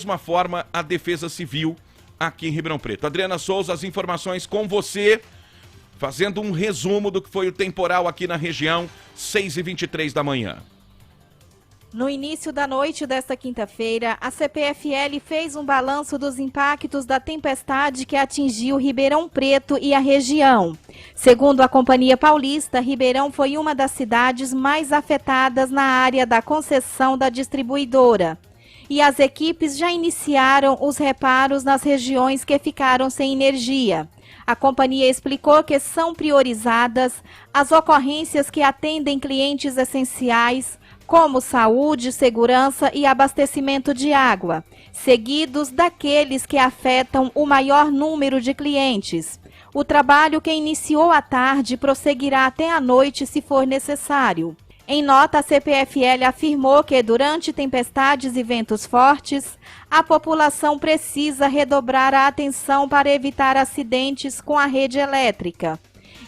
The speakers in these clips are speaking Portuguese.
mesma forma a Defesa Civil aqui em Ribeirão Preto. Adriana Souza, as informações com você, fazendo um resumo do que foi o temporal aqui na região, 6h23 da manhã. No início da noite desta quinta-feira, a CPFL fez um balanço dos impactos da tempestade que atingiu Ribeirão Preto e a região. Segundo a Companhia Paulista, Ribeirão foi uma das cidades mais afetadas na área da concessão da distribuidora. E as equipes já iniciaram os reparos nas regiões que ficaram sem energia. A companhia explicou que são priorizadas as ocorrências que atendem clientes essenciais, como saúde, segurança e abastecimento de água, seguidos daqueles que afetam o maior número de clientes. O trabalho que iniciou à tarde prosseguirá até a noite, se for necessário. Em nota, a CPFL afirmou que, durante tempestades e ventos fortes, a população precisa redobrar a atenção para evitar acidentes com a rede elétrica.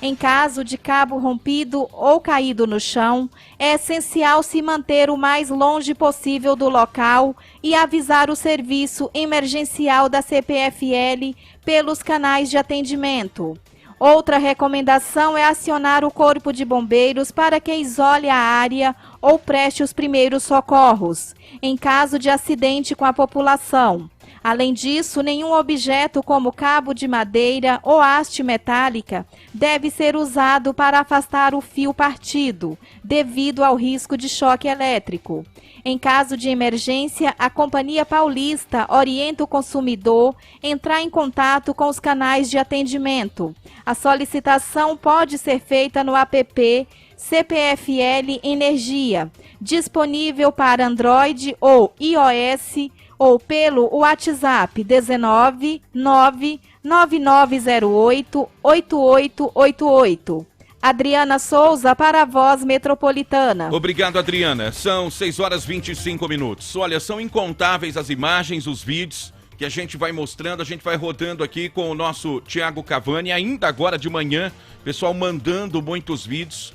Em caso de cabo rompido ou caído no chão, é essencial se manter o mais longe possível do local e avisar o serviço emergencial da CPFL pelos canais de atendimento. Outra recomendação é acionar o Corpo de Bombeiros para que isole a área ou preste os primeiros socorros, em caso de acidente com a população. Além disso, nenhum objeto como cabo de madeira ou haste metálica deve ser usado para afastar o fio partido, devido ao risco de choque elétrico. Em caso de emergência, a Companhia Paulista orienta o consumidor a entrar em contato com os canais de atendimento. A solicitação pode ser feita no app CPFL Energia, disponível para Android ou iOS, ou pelo WhatsApp 19 99908 8888. Adriana Souza para a Voz Metropolitana. Obrigado, Adriana. São 6h25. Olha, são incontáveis as imagens, os vídeos que a gente vai mostrando, a gente vai rodando aqui com o nosso Thiago Cavani, ainda agora de manhã, pessoal mandando muitos vídeos.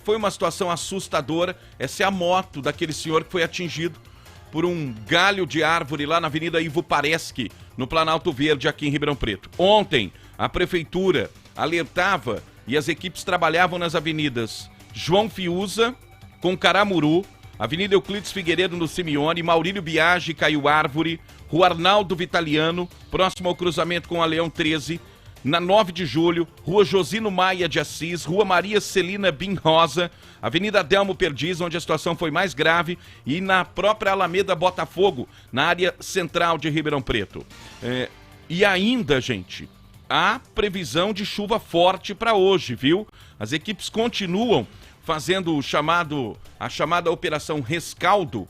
Foi uma situação assustadora. Essa é a moto daquele senhor que foi atingido por um galho de árvore lá na Avenida Ivo Pareschi, no Planalto Verde, aqui em Ribeirão Preto. Ontem, a prefeitura alertava e as equipes trabalhavam nas avenidas João Fiuza, com Caramuru, Avenida Euclides Figueiredo no Simeone, Maurílio Biagi, caiu árvore, Rua Arnaldo Vitaliano, próximo ao cruzamento com a Leão 13, na 9 de julho, Rua Josino Maia de Assis, Rua Maria Celina Bin Rosa, Avenida Adelmo Perdiz, onde a situação foi mais grave, e na própria Alameda Botafogo, na área central de Ribeirão Preto. E ainda, gente, há previsão de chuva forte para hoje, viu? As equipes continuam fazendo a chamada Operação Rescaldo.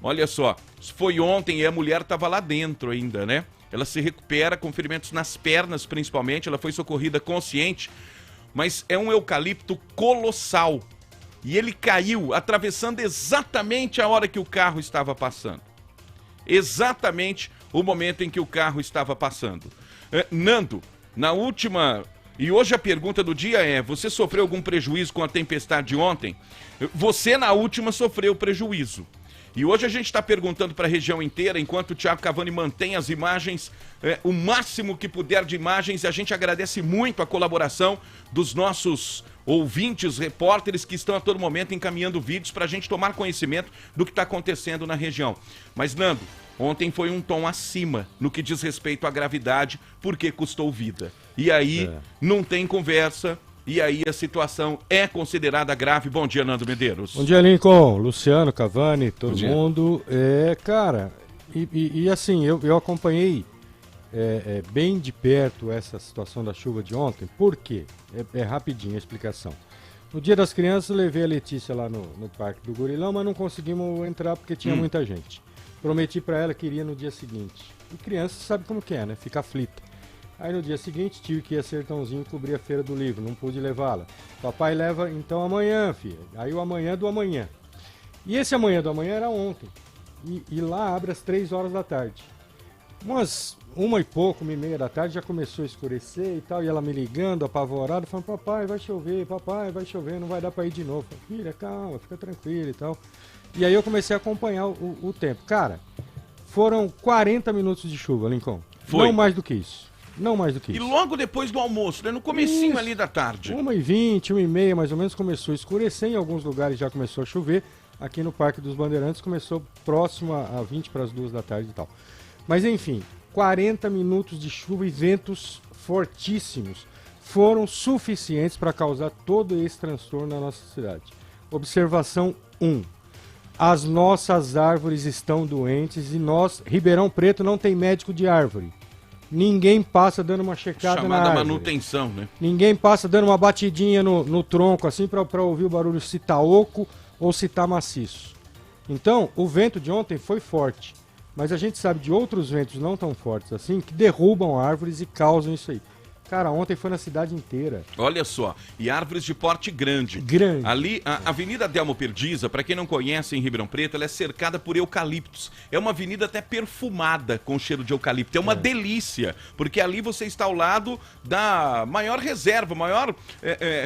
Olha só, foi ontem e a mulher estava lá dentro ainda, né? Ela se recupera com ferimentos nas pernas, principalmente. Ela foi socorrida consciente, mas é um eucalipto colossal. E ele caiu atravessando exatamente a hora que o carro estava passando. Exatamente o momento em que o carro estava passando. Nando, na última... E hoje a pergunta do dia é, você sofreu algum prejuízo com a tempestade de ontem? Você, na última, sofreu prejuízo. E hoje a gente está perguntando para a região inteira, enquanto o Thiago Cavani mantém as imagens, o máximo que puder de imagens, e a gente agradece muito a colaboração dos nossos ouvintes, repórteres que estão a todo momento encaminhando vídeos para a gente tomar conhecimento do que está acontecendo na região. Mas, Nando, ontem foi um tom acima no que diz respeito à gravidade, porque custou vida. E aí não tem conversa. E aí a situação é considerada grave. Bom dia, Nando Medeiros. Bom dia, Lincoln, Luciano, Cavani, todo mundo. Cara, e assim, eu acompanhei bem de perto essa situação da chuva de ontem. Por quê? É rapidinho a explicação. No Dia das Crianças, eu levei a Letícia lá no Parque do Gorilão, mas não conseguimos entrar porque tinha muita gente. Prometi para ela que iria no dia seguinte. E criança sabe como que é, né? Fica aflita. Aí no dia seguinte tive que ir a Sertãozinho cobrir a feira do livro, não pude levá-la. Papai leva então amanhã, filha. Aí o amanhã do amanhã. E esse amanhã do amanhã era ontem. E lá abre às 3 horas da tarde. Umas 1 e pouco, 1h30 da tarde já começou a escurecer e tal. E ela me ligando, apavorada, falando, papai, vai chover, não vai dar pra ir de novo. Falei, filha, calma, fica tranquila e tal. E aí eu comecei a acompanhar o tempo. Cara, Foram 40 minutos de chuva, Lincoln. Foi. Não mais do que isso. Não mais do que isso. E logo depois do almoço, né? No comecinho Isso. ali da tarde. 1h20, 1h30 mais ou menos, começou a escurecer. Em alguns lugares já começou a chover. Aqui no Parque dos Bandeirantes começou próximo a 20 para as 2 da tarde e tal. Mas enfim, 40 minutos de chuva e ventos fortíssimos foram suficientes para causar todo esse transtorno na nossa cidade. Observação 1. As nossas árvores estão doentes e nós, Ribeirão Preto, não tem médico de árvore. Ninguém passa dando uma checada na Chamada árvore. manutenção, né? Ninguém passa dando uma batidinha no tronco, assim, para ouvir o barulho se tá oco ou se tá maciço. Então, o vento de ontem foi forte, mas a gente sabe de outros ventos não tão fortes assim, que derrubam árvores e causam isso aí. Cara, ontem foi na cidade inteira. Olha só, e árvores de porte grande. Grande. Ali, a Avenida Adelmo Perdiza, para quem não conhece em Ribeirão Preto, ela é cercada por eucaliptos. É uma avenida até perfumada com cheiro de eucalipto. É uma delícia, porque ali você está ao lado da maior reserva,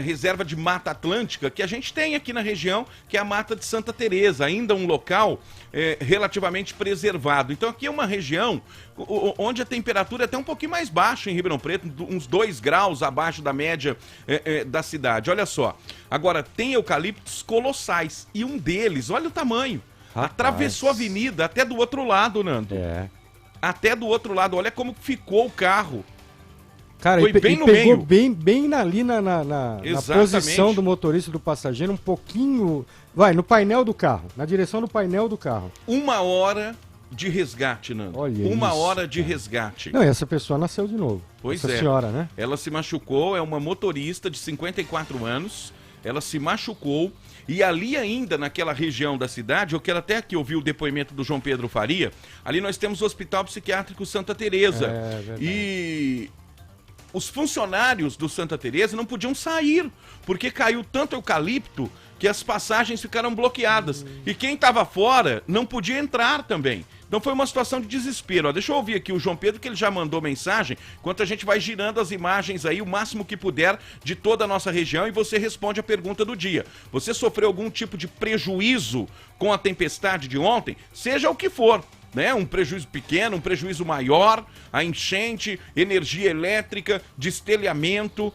reserva de Mata Atlântica que a gente tem aqui na região, que é a Mata de Santa Teresa, ainda um local relativamente preservado. Então aqui é uma região onde a temperatura é até um pouquinho mais baixa em Ribeirão Preto, uns 2 graus abaixo da média da cidade. Olha só, agora tem eucaliptos colossais e um deles, olha o tamanho, Rapaz. atravessou a avenida até do outro lado, Nando. Até do outro lado, olha como ficou o carro. Cara, Foi bem no pegou meio. bem ali na posição do motorista e do passageiro, um pouquinho, no painel do carro, na direção do painel do carro. 1 hora de resgate, Nando. Olha 1 isso, hora de resgate. Não, e essa pessoa nasceu de novo. Pois essa é. senhora, né? Ela se machucou, é uma motorista de 54 anos, ela se machucou, e ali ainda, naquela região da cidade, eu quero até aqui ouvir o depoimento do João Pedro Faria, ali nós temos o Hospital Psiquiátrico Santa Teresa. Verdade. E os funcionários do Santa Teresa não podiam sair, porque caiu tanto eucalipto que as passagens ficaram bloqueadas. E quem estava fora não podia entrar também. Então foi uma situação de desespero. Ó, deixa eu ouvir aqui o João Pedro, que ele já mandou mensagem, enquanto a gente vai girando as imagens aí, o máximo que puder, de toda a nossa região, e você responde a pergunta do dia. Você sofreu algum tipo de prejuízo com a tempestade de ontem? Seja o que for, né? Um prejuízo pequeno, um prejuízo maior, a enchente, energia elétrica, destelhamento,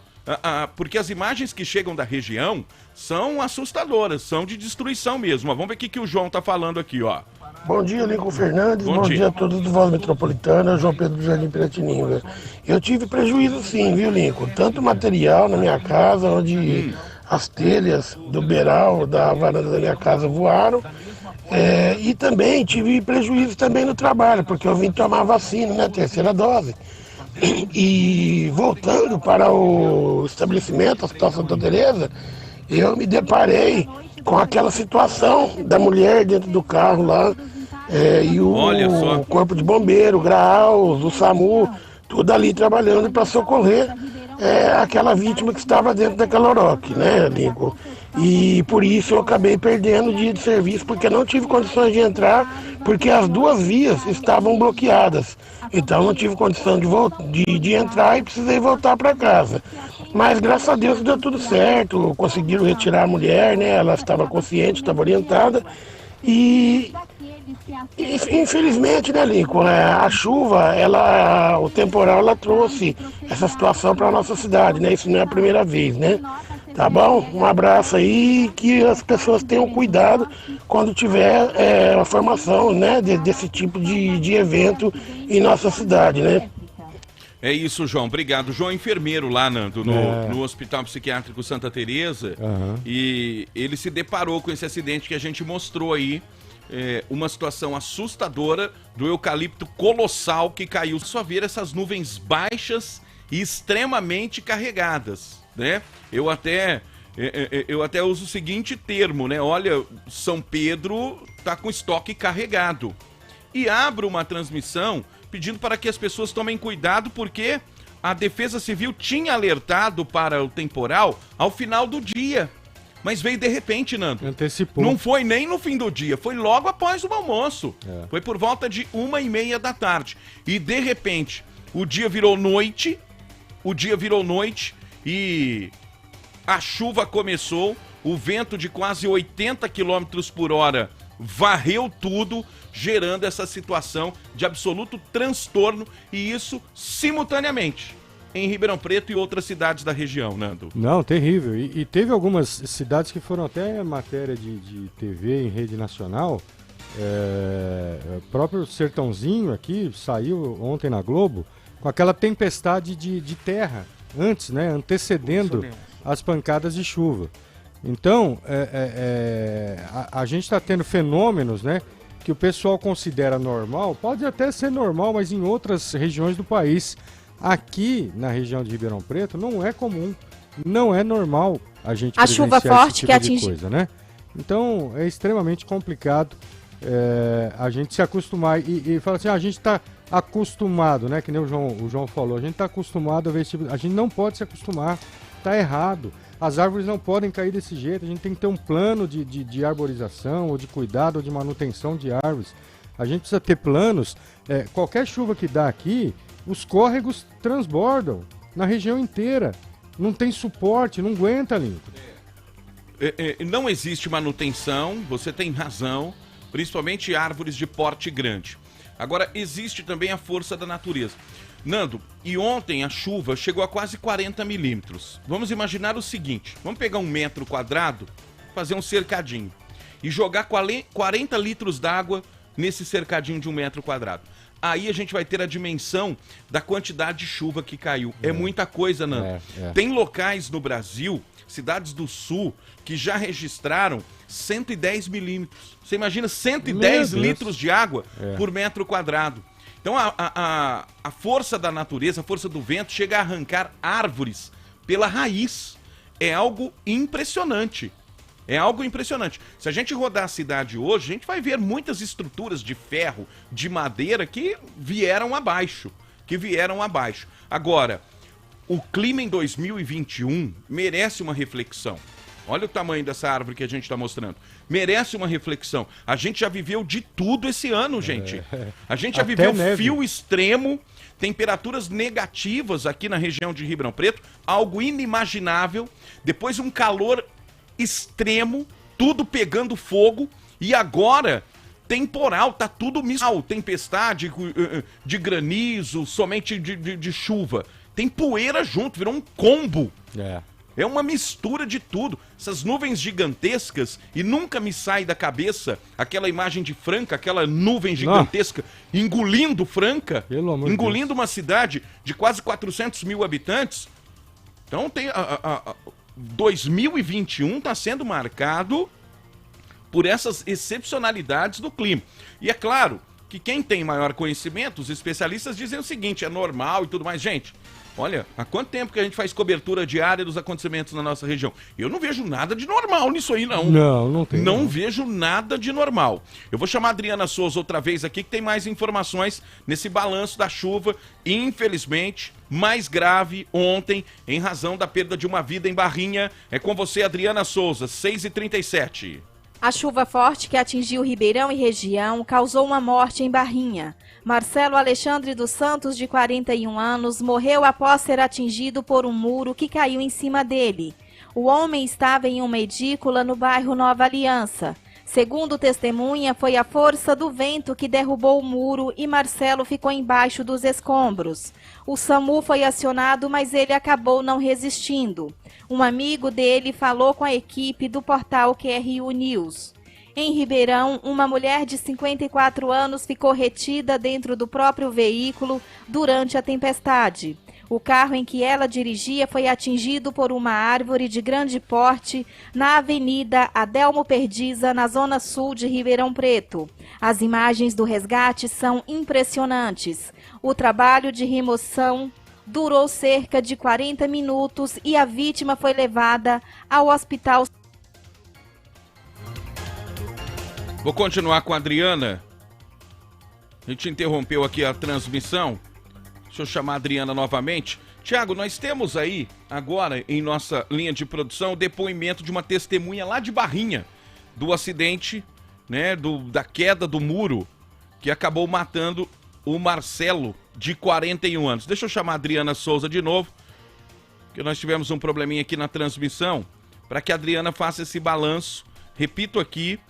porque as imagens que chegam da região são assustadoras, são de destruição mesmo. Vamos ver o que o João tá falando aqui, ó. Bom dia, Lincoln Fernandes. Bom dia a todos do Voz Metropolitana, João Pedro do Jardim Piratininga. Eu tive prejuízo sim, viu, Lincoln? Tanto material na minha casa, onde as telhas do beiral, da varanda da minha casa voaram. E também tive prejuízo também no trabalho, porque eu vim tomar vacina, né, 3ª dose. E voltando para o estabelecimento, a Hospital Santa Teresa, eu me deparei com aquela situação da mulher dentro do carro lá, e o corpo de bombeiro, o Graus, o SAMU, tudo ali trabalhando para socorrer aquela vítima que estava dentro daquela oroque, né, Lincoln? E por isso eu acabei perdendo o dia de serviço, porque não tive condições de entrar, porque as 2 vias estavam bloqueadas. Então não tive condição de entrar e precisei voltar para casa. Mas graças a Deus deu tudo certo, conseguiram retirar a mulher, né? Ela estava consciente, estava orientada. E infelizmente, né, Lincoln, a chuva, o temporal, ela trouxe essa situação para a nossa cidade, né? Isso não é a primeira vez, né? Tá bom? Um abraço aí, que as pessoas tenham cuidado quando tiver a formação, né, desse tipo de evento em nossa cidade, né? É isso, João. Obrigado. João é enfermeiro lá, Nando, no Hospital Psiquiátrico Santa Teresa. E ele se deparou com esse acidente que a gente mostrou aí. Uma situação assustadora do eucalipto colossal que caiu. Só ver essas nuvens baixas e extremamente carregadas, né? Eu até uso o seguinte termo, né? Olha, São Pedro tá com estoque carregado. E abro uma transmissão pedindo para que as pessoas tomem cuidado, porque a Defesa Civil tinha alertado para o temporal ao final do dia. Mas veio de repente, Nando. Antecipou. Não foi nem no fim do dia, foi logo após o almoço. Foi por volta de 1h30 da tarde. E de repente, o dia virou noite e a chuva começou, o vento de quase 80 km por hora varreu tudo, gerando essa situação de absoluto transtorno, e isso simultaneamente em Ribeirão Preto e outras cidades da região, Nando. Não, terrível. E teve algumas cidades que foram até matéria de TV em rede nacional. O próprio Sertãozinho aqui saiu ontem na Globo com aquela tempestade de terra antes, né, antecedendo as pancadas de chuva. Então, a gente está tendo fenômenos, né, que o pessoal considera normal, pode até ser normal, mas em outras regiões do país. Aqui na região de Ribeirão Preto não é comum, não é normal a gente a chuva forte tipo que atinge coisa, né? Então é extremamente complicado a gente se acostumar e falar assim, a gente está acostumado, né? Que nem o João falou, a gente está acostumado a ver esse tipo, a gente não pode se acostumar, tá errado. As árvores não podem cair desse jeito, a gente tem que ter um plano de arborização, ou de cuidado, ou de manutenção de árvores. A gente precisa ter planos. Qualquer chuva que dá aqui, os córregos transbordam na região inteira. Não tem suporte, não aguenta, Lincoln. Não existe manutenção, você tem razão, principalmente árvores de porte grande. Agora, existe também a força da natureza. Nando, e ontem a chuva chegou a quase 40 milímetros. Vamos imaginar o seguinte, vamos pegar 1 metro quadrado, fazer um cercadinho e jogar 40 litros d'água nesse cercadinho de 1 metro quadrado. Aí a gente vai ter a dimensão da quantidade de chuva que caiu. É muita coisa, Nando. Tem locais no Brasil, cidades do sul, que já registraram 110 milímetros. Você imagina 110 litros de água por metro quadrado. Então a força da natureza, a força do vento, chega a arrancar árvores pela raiz. É algo impressionante. É algo impressionante. Se a gente rodar a cidade hoje, a gente vai ver muitas estruturas de ferro, de madeira que vieram abaixo. Agora, o clima em 2021 merece uma reflexão. Olha o tamanho dessa árvore que a gente está mostrando. Merece uma reflexão. A gente já viveu de tudo esse ano, gente. A gente já viveu frio extremo, temperaturas negativas aqui na região de Ribeirão Preto, algo inimaginável. Depois um calor extremo, tudo pegando fogo, e agora temporal, tá tudo misturado, tempestade de granizo, somente de chuva, tem poeira junto, virou um combo. É uma mistura de tudo, essas nuvens gigantescas, e nunca me sai da cabeça aquela imagem de Franca, aquela nuvem gigantesca engolindo Franca, engolindo uma cidade de quase 400 mil habitantes. Então tem 2021 está sendo marcado por essas excepcionalidades do clima. E é claro que quem tem maior conhecimento, os especialistas dizem o seguinte, é normal e tudo mais. Gente, olha, há quanto tempo que a gente faz cobertura diária dos acontecimentos na nossa região? Eu não vejo nada de normal nisso aí, não. Não tem. Não vejo nada de normal. Eu vou chamar a Adriana Souza outra vez aqui, que tem mais informações nesse balanço da chuva, infelizmente, mais grave ontem, em razão da perda de uma vida em Barrinha. É com você, Adriana Souza, 6h37. A chuva forte que atingiu Ribeirão e região causou uma morte em Barrinha. Marcelo Alexandre dos Santos, de 41 anos, morreu após ser atingido por um muro que caiu em cima dele. O homem estava em uma edícula no bairro Nova Aliança. Segundo testemunha, foi a força do vento que derrubou o muro e Marcelo ficou embaixo dos escombros. O SAMU foi acionado, mas ele acabou não resistindo. Um amigo dele falou com a equipe do portal QRU News. Em Ribeirão, uma mulher de 54 anos ficou retida dentro do próprio veículo durante a tempestade. O carro em que ela dirigia foi atingido por uma árvore de grande porte na Avenida Adelmo Perdiza, na zona sul de Ribeirão Preto. As imagens do resgate são impressionantes. O trabalho de remoção durou cerca de 40 minutos e a vítima foi levada ao hospital. Vou continuar com a Adriana. A gente interrompeu aqui a transmissão. Deixa eu chamar a Adriana novamente. Tiago, nós temos aí, agora, em nossa linha de produção, o depoimento de uma testemunha lá de Barrinha, do acidente, né, da queda do muro, que acabou matando o Marcelo, de 41 anos. Deixa eu chamar a Adriana Souza de novo, que nós tivemos um probleminha aqui na transmissão, para que a Adriana faça esse balanço. Repito aqui,